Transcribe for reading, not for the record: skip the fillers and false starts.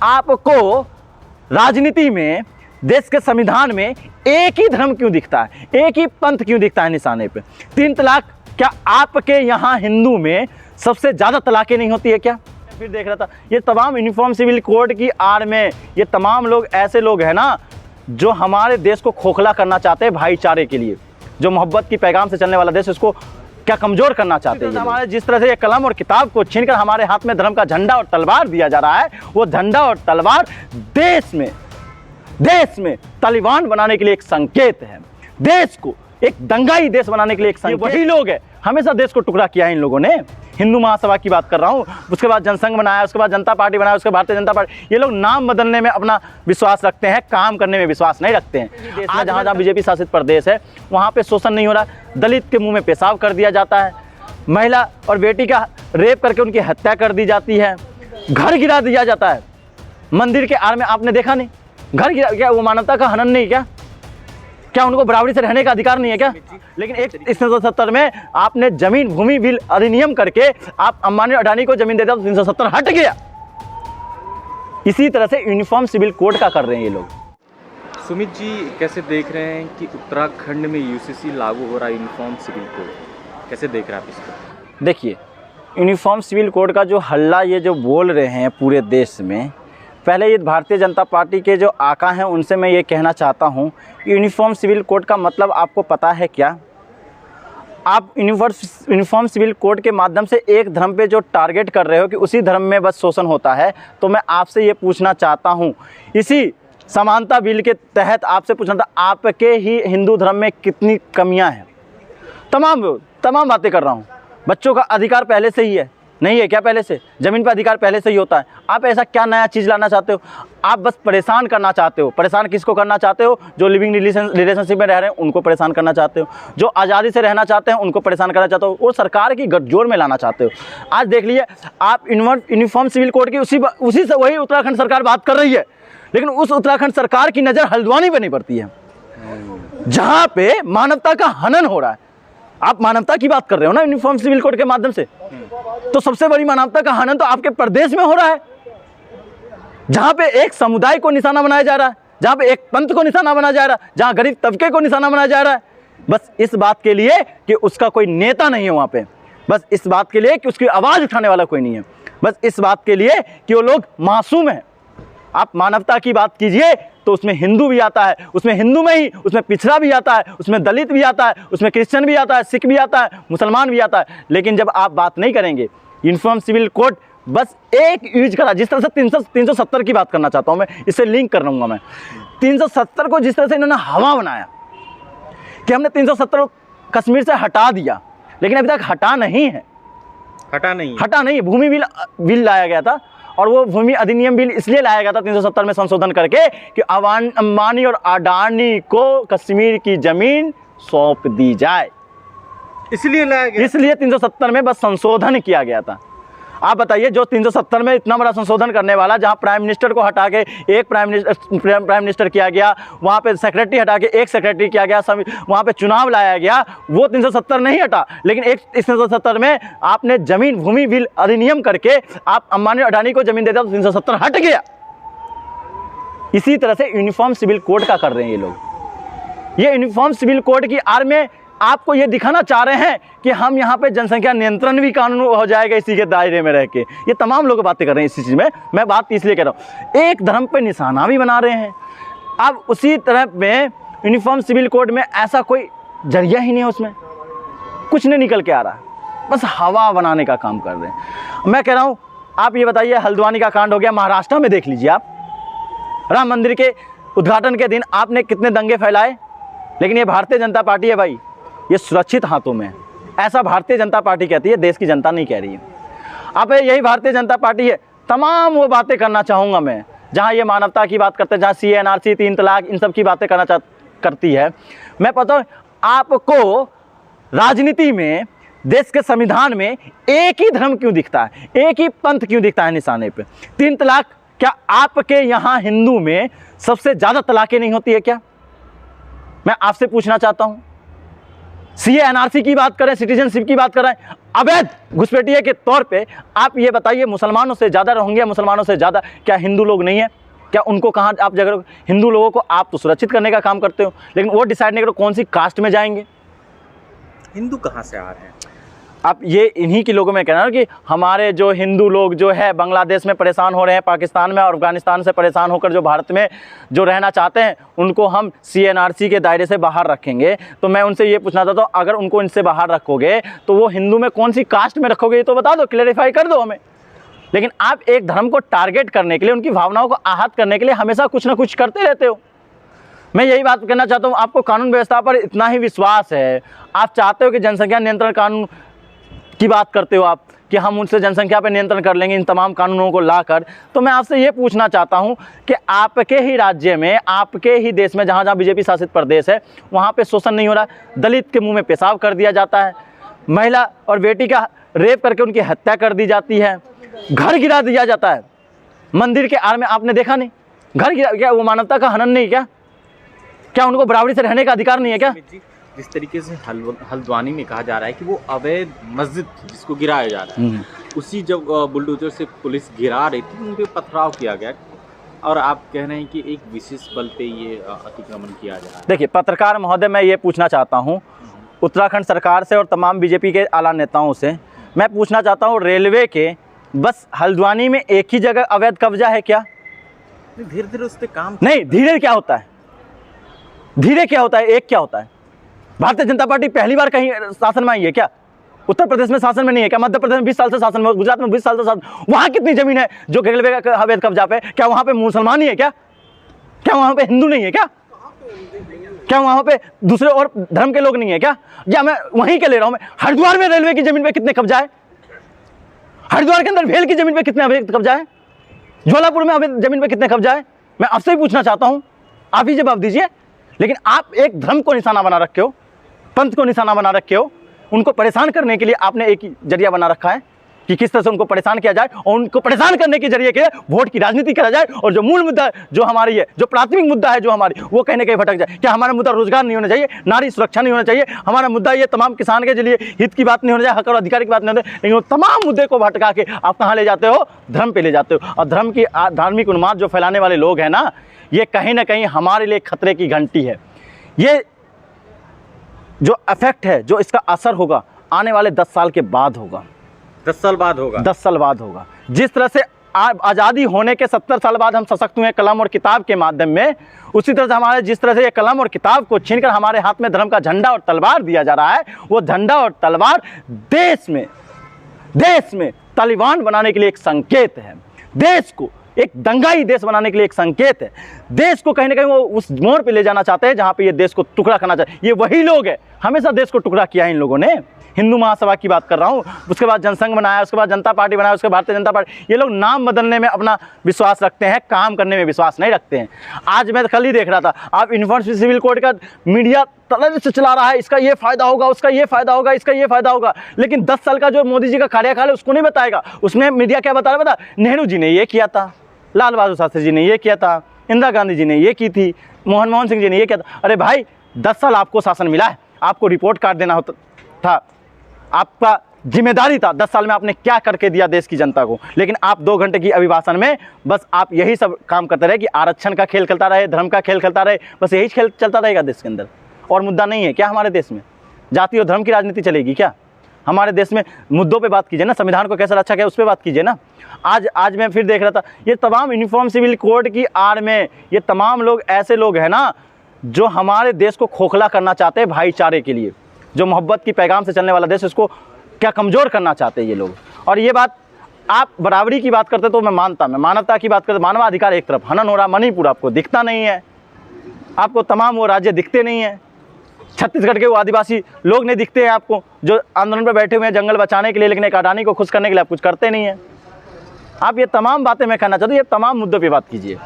आपको राजनीति में, देश के संविधान में एक ही धर्म क्यों दिखता है, एक ही पंथ क्यों दिखता है निशाने पे? 3 तलाक, क्या आपके यहाँ हिंदू में सबसे ज़्यादा तलाक़ें नहीं होती है क्या? फिर देख रहा था ये तमाम यूनिफॉर्म सिविल कोड की आड़ में ये तमाम लोग ऐसे लोग हैं ना जो हमारे देश को खोखला करना चाहते हैं भाईचारे के लिए, जो मोहब्बत की पैगाम से चलने वाला देश उसको क्या कमज़ोर करना चाहते हैं। हमारे जिस तरह से ये कलम और किताब को छीनकर हमारे हाथ में धर्म का झंडा और तलवार दिया जा रहा है, वो झंडा और तलवार देश में तालिबान बनाने के लिए एक संकेत है, देश को एक दंगाई देश बनाने के लिए एक संकेत। वही लोग है, हमेशा देश को टुकड़ा किया है इन लोगों ने। हिंदू महासभा की बात कर रहा हूँ, उसके बाद जनसंघ बनाया, उसके बाद जनता पार्टी बनाया, उसके बाद भारतीय जनता पार्टी। ये लोग नाम बदलने में अपना विश्वास रखते हैं, काम करने में विश्वास नहीं रखते हैं। देश में जहाँ बीजेपी शासित प्रदेश है वहाँ पे शोषण नहीं हो रहा, दलित के मुंह में पेशाब कर दिया जाता है, महिला और बेटी का रेप करके उनकी हत्या कर दी जाती है, घर गिरा दिया जाता है। मंदिर के आड़ में आपने देखा नहीं, घर गिरा, क्या वो मानवता का हनन नहीं? क्या उनको बराबरी से रहने का अधिकार नहीं है क्या? लेकिन 1970 में आपने जमीन भूमि बिल अधिनियम करके आप अंबानी और अडानी को जमीन देता तो 370 हट गया। इसी तरह से यूनिफॉर्म सिविल कोड का कर रहे हैं ये लोग। सुमित जी कैसे देख रहे हैं कि उत्तराखंड में यूसीसी लागू हो रहा है यूनिफॉर्म सिविल कोड, कैसे देख रहे हैं आप इसको? देखिए, यूनिफॉर्म सिविल कोड का जो हल्ला ये जो बोल रहे हैं पूरे देश में, पहले ये भारतीय जनता पार्टी के जो आका हैं उनसे मैं ये कहना चाहता हूँ, यूनिफॉर्म सिविल कोड का मतलब आपको पता है क्या? आप यूनिफॉर्म सिविल कोड के माध्यम से एक धर्म पे जो टारगेट कर रहे हो कि उसी धर्म में बस शोषण होता है, तो मैं आपसे ये पूछना चाहता हूँ, इसी समानता बिल के तहत आपसे पूछना था, आपके ही हिंदू धर्म में कितनी कमियाँ हैं? तमाम बातें कर रहा हूँ। बच्चों का अधिकार पहले से ही है, नहीं है क्या? पहले से ज़मीन पर अधिकार पहले से ही होता है। आप ऐसा क्या नया चीज़ लाना चाहते हो? आप बस परेशान करना चाहते हो। परेशान किसको करना चाहते हो? जो लिविंग रिलेशनशिप में रह रहे हैं उनको परेशान करना चाहते हो, जो आज़ादी से रहना चाहते हैं उनको परेशान करना चाहते हो, और सरकार की गठजोड़ में लाना चाहते हो। आज देख लीजिए, आप यूनिफॉर्म सिविल कोड की उसी से वही उत्तराखंड सरकार बात कर रही है, लेकिन उस उत्तराखंड सरकार की नज़र हल्द्वानी पर नहीं पड़ती है, जहाँ पे मानवता का हनन हो रहा है। आप मानवता की बात कर रहे हो ना यूनिफॉर्म सिविल कोड के माध्यम से, तो सबसे बड़ी मानवता का हनन तो आपके प्रदेश में हो रहा है, जहां पे एक समुदाय को निशाना बनाया जा रहा है, जहां पे एक पंथ को निशाना बनाया जा रहा है, जहां गरीब तबके को निशाना बनाया जा रहा है, बस इस बात के लिए कि उसका कोई नेता नहीं है वहां पे, बस इस बात के लिए कि उसकी आवाज उठाने वाला कोई नहीं है, बस इस बात के लिए कि वो लोग मासूम हैं। आप मानवता की बात कीजिए तो उसमें हिंदू भी आता है, उसमें हिंदू में ही उसमें पिछड़ा भी आता है, उसमें दलित भी आता है, उसमें क्रिश्चियन भी आता है, सिख भी आता है, मुसलमान भी आता है। लेकिन जब आप बात नहीं करेंगे यूनिफॉर्म सिविल कोड बस एक यूज करा, जिस तरह से 370 की बात करना चाहता हूं मैं, इससे लिंक कर लूंगा मैं। 370 को जिस तरह से इन्होंने हवा बनाया कि हमने 370 कश्मीर से हटा दिया, लेकिन अभी तक हटा नहीं है। भूमि बिल लाया गया था, और वो भूमि अधिनियम बिल इसलिए लाया गया था 370 में संशोधन करके कि अंबानी और अडानी को कश्मीर की जमीन सौंप दी जाए, इसलिए लाया गया। इसलिए 370 में बस संशोधन किया गया था। आप बताइए, जो 370 में इतना बड़ा संशोधन करने वाला, जहां प्राइम मिनिस्टर को हटा के एक प्राइम मिनिस्टर किया गया, वहां पे सेक्रेटरी हटा के एक सेक्रेटरी किया गया, वहां पे चुनाव लाया गया, वो 370 नहीं हटा। लेकिन एक 370 में आपने जमीन भूमि बिल अधिनियम करके आप अंबानी और अडानी को जमीन देता तो 370 हट गया। इसी तरह से यूनिफॉर्म सिविल कोड का कर रहे हैं ये लोग। ये यूनिफॉर्म सिविल कोड की आड़ में आपको ये दिखाना चाह रहे हैं कि हम यहाँ पे जनसंख्या नियंत्रण भी कानून हो जाएगा इसी के दायरे में रह के। ये तमाम लोग बातें कर रहे हैं इसी चीज़ में, मैं बात इसलिए कह रहा हूँ। एक धर्म पे निशाना भी बना रहे हैं। अब उसी तरह में यूनिफॉर्म सिविल कोड में ऐसा कोई जरिया ही नहीं है, उसमें कुछ नहीं निकल के आ रहा, बस हवा बनाने का काम कर रहे हैं। मैं कह रहा हूँ, आप ये बताइए, हल्द्वानी का कांड हो गया, महाराष्ट्र में देख लीजिए आप, राम मंदिर के उद्घाटन के दिन आपने कितने दंगे फैलाए, लेकिन ये भारतीय जनता पार्टी है भाई, ये सुरक्षित हाथों में है। ऐसा भारतीय जनता पार्टी कहती है, देश की जनता नहीं कह रही है। अब यही भारतीय जनता पार्टी है। तमाम वो बातें करना चाहूँगा मैं, जहाँ ये मानवता की बात करते हैं, जहाँ CNRC 3 तलाक इन सब की बातें करती है। मैं पता आपको राजनीति में, देश के संविधान में एक ही धर्म क्यों दिखता है, एक ही पंथ क्यों दिखता है निशाने पे? 3 तलाक, क्या आपके यहाँ हिंदू में सबसे ज़्यादा तलाक़ें नहीं होती है क्या? मैं आपसे पूछना चाहता हूँ। सीए एनआरसी की बात करें, सिटीजनशिप की बात करें, अवैध घुसपैठिए के तौर पे आप ये बताइए, मुसलमानों से ज़्यादा रोहिंग्या मुसलमानों से ज़्यादा क्या हिंदू लोग नहीं है? क्या उनको कहाँ आप जगह, हिंदू लोगों को आप तो सुरक्षित करने का काम करते हो, लेकिन वो डिसाइड नहीं करो कौन सी कास्ट में जाएंगे। हिंदू कहाँ से आ रहे हैं? आप ये इन्हीं के लोगों में कहना ना कि हमारे जो हिंदू लोग जो है बांग्लादेश में परेशान हो रहे हैं, पाकिस्तान में और अफगानिस्तान से परेशान होकर जो भारत में जो रहना चाहते हैं, उनको हम सीएनआरसी के दायरे से बाहर रखेंगे। तो मैं उनसे ये पूछना चाहता हूँ, अगर उनको इनसे बाहर रखोगे तो वो हिंदू में कौन सी कास्ट में रखोगे, ये तो बता दो, क्लेरिफाई कर दो हमें। लेकिन आप एक धर्म को टारगेट करने के लिए, उनकी भावनाओं को आहत करने के लिए हमेशा कुछ ना कुछ करते रहते हो। मैं यही बात कहना चाहता हूँ, आपको कानून व्यवस्था पर इतना ही विश्वास है, आप चाहते हो कि जनसंख्या नियंत्रण कानून की बात करते हो आप कि हम उनसे जनसंख्या पर नियंत्रण कर लेंगे इन तमाम कानूनों को लाकर। तो मैं आपसे ये पूछना चाहता हूँ कि आपके ही राज्य में, आपके ही देश में, जहाँ जहाँ बीजेपी शासित प्रदेश है, वहाँ पे शोषण नहीं हो रहा? दलित के मुंह में पेशाब कर दिया जाता है, महिला और बेटी का रेप करके उनकी हत्या कर दी जाती है, घर गिरा दिया जाता है। मंदिर के आड़ में आपने देखा नहीं, घर गिरा, क्या वो मानवता का हनन नहीं? क्या उनको बराबरी से रहने का अधिकार नहीं है क्या? जिस तरीके से हल्द्वानी में कहा जा रहा है कि वो अवैध मस्जिद जिसको गिराया जा रहा है, उसी जब बुलडोजर से पुलिस गिरा रही थी, उन पे पथराव किया गया और आप कह रहे हैं कि एक विशेष बल पे ये अतिक्रमण किया जा रहा है। देखिए पत्रकार महोदय, मैं ये पूछना चाहता हूँ उत्तराखंड सरकार से और तमाम बीजेपी के आला नेताओं से, मैं पूछना चाहता हूँ, रेलवे के बस हल्द्वानी में एक ही जगह अवैध कब्जा है क्या? धीरे धीरे उस पर काम नहीं, धीरे क्या होता है, धीरे क्या होता है, एक क्या होता है? भारतीय जनता पार्टी पहली बार कहीं शासन में आई है क्या? उत्तर प्रदेश में शासन में नहीं है क्या? मध्य प्रदेश में 20 साल से शासन में, गुजरात में 20 साल से शासन, वहाँ कितनी जमीन है जो रेलवे का अवैध कब्जा पे? क्या वहाँ पे मुसलमान ही है क्या? क्या वहाँ पे हिंदू नहीं है क्या? क्या वहाँ पे दूसरे और धर्म के लोग नहीं है क्या? या मैं वहीं के ले रहा हूँ, मैं हरिद्वार में रेलवे की जमीन पे कितने कब्जा है? हरिद्वार के अंदर भेल की जमीन पे कितने अवैध कब्जा है? ज्वालापुर में अवैध जमीन पे कितने कब्जा है? मैं आपसे ही पूछना चाहता हूँ, आप ही जवाब दीजिए। लेकिन आप एक धर्म को निशाना बना रखे हो, पंथ को निशाना बना रखे हो, उनको परेशान करने के लिए आपने एक ही जरिया बना रखा है कि किस तरह से उनको परेशान किया जाए, और उनको परेशान करने के जरिए के वोट की राजनीति करा जाए, और जो मूल मुद्दा जो हमारी है, जो प्राथमिक मुद्दा है जो हमारी, वो कहीं ना कहीं भटक जाए। क्या हमारा मुद्दा रोजगार नहीं होना चाहिए, नारी सुरक्षा नहीं होना चाहिए, हमारा मुद्दा ये तमाम किसान के लिए हित की बात नहीं होना चाहिए, हक और अधिकार की बात नहीं होनी चाहिए, लेकिन वो तमाम मुद्दे को भटका के आप कहाँ ले जाते हो? धर्म पे ले जाते हो। और धर्म की धार्मिक उन्माद जो फैलाने वाले लोग हैं ना, ये कहीं ना कहीं हमारे लिए खतरे की घंटी है। ये जो इफेक्ट है, जो इसका असर होगा, आने वाले 10 साल के बाद होगा। 10 साल बाद होगा? 10 साल बाद होगा। जिस तरह से आज़ादी होने के 70 साल बाद हम सशक्त हुए कलम और किताब के माध्यम में, उसी तरह से हमारे जिस तरह से ये कलम और किताब को छीनकर हमारे हाथ में धर्म का झंडा और तलवार दिया जा रहा है, वो झंडा और तलवार देश में तालिबान बनाने के लिए एक संकेत है, देश को एक दंगाई देश बनाने के लिए एक संकेत है। देश को कहीं ना कहीं वो उस मोड़ पे ले जाना चाहते हैं जहाँ पे ये देश को टुकड़ा करना चाहते हैं। ये वही लोग हैं, हमेशा देश को टुकड़ा किया है इन लोगों ने। हिंदू महासभा की बात कर रहा हूँ, उसके बाद जनसंघ बनाया, उसके बाद जनता पार्टी बनाया, उसके बाद भारतीय जनता पार्टी। ये लोग नाम बदलने में अपना विश्वास रखते हैं, काम करने में विश्वास नहीं रखते हैं। आज मैं कल ही देख रहा था, आप यूनिफॉर्म सिविल कोड का मीडिया तलर से चला रहा है, इसका ये फायदा होगा, उसका ये फायदा होगा, इसका ये फायदा होगा, लेकिन 10 साल का जो मोदी जी का कार्यकाल है उसको नहीं बताएगा। उसमें मीडिया क्या बता रहा है? बता, नेहरू जी ने ये किया था, लाल बहादुर शास्त्री जी ने ये किया था, इंदिरा गांधी जी ने ये की थी, मनमोहन सिंह जी ने ये किया था। अरे भाई, 10 साल आपको शासन मिला है, आपको रिपोर्ट कार्ड देना होता था, आपका जिम्मेदारी था 10 साल में आपने क्या करके दिया देश की जनता को। लेकिन आप 2 घंटे की अभिभाषण में बस आप यही सब काम करते रहे कि आरक्षण का खेल खेलता रहे, धर्म का खेल खेलता रहे, बस यही खेल चलता रहेगा देश के अंदर। और मुद्दा नहीं है क्या हमारे देश में? जाति और धर्म की राजनीति चलेगी क्या हमारे देश में? मुद्दों पे बात कीजिए ना, संविधान को कैसा रक्षा किया उस पर बात कीजिए ना। आज मैं फिर देख रहा था, ये तमाम यूनिफॉर्म सिविल कोड की आड़ में ये तमाम लोग ऐसे लोग हैं ना जो हमारे देश को खोखला करना चाहते हैं भाईचारे के लिए, जो मोहब्बत की पैगाम से चलने वाला देश, इसको क्या कमज़ोर करना चाहते हैं ये लोग। और ये बात, आप बराबरी की बात करते तो मैं मानता, मैं मानवता की बात करते, मानवाधिकार एक तरफ हनन हो रहा, मणिपुर आपको दिखता नहीं है, आपको तमाम वो राज्य दिखते नहीं हैं, छत्तीसगढ़ के वो आदिवासी लोग नहीं दिखते हैं आपको, जो आंदोलन पर बैठे हुए हैं जंगल बचाने के लिए, लेकिन एक अडानी को खुश करने के लिए आप कुछ करते नहीं हैं। आप ये तमाम बातें मैं कहना चाहता हूँ, ये तमाम मुद्दों पे बात कीजिए।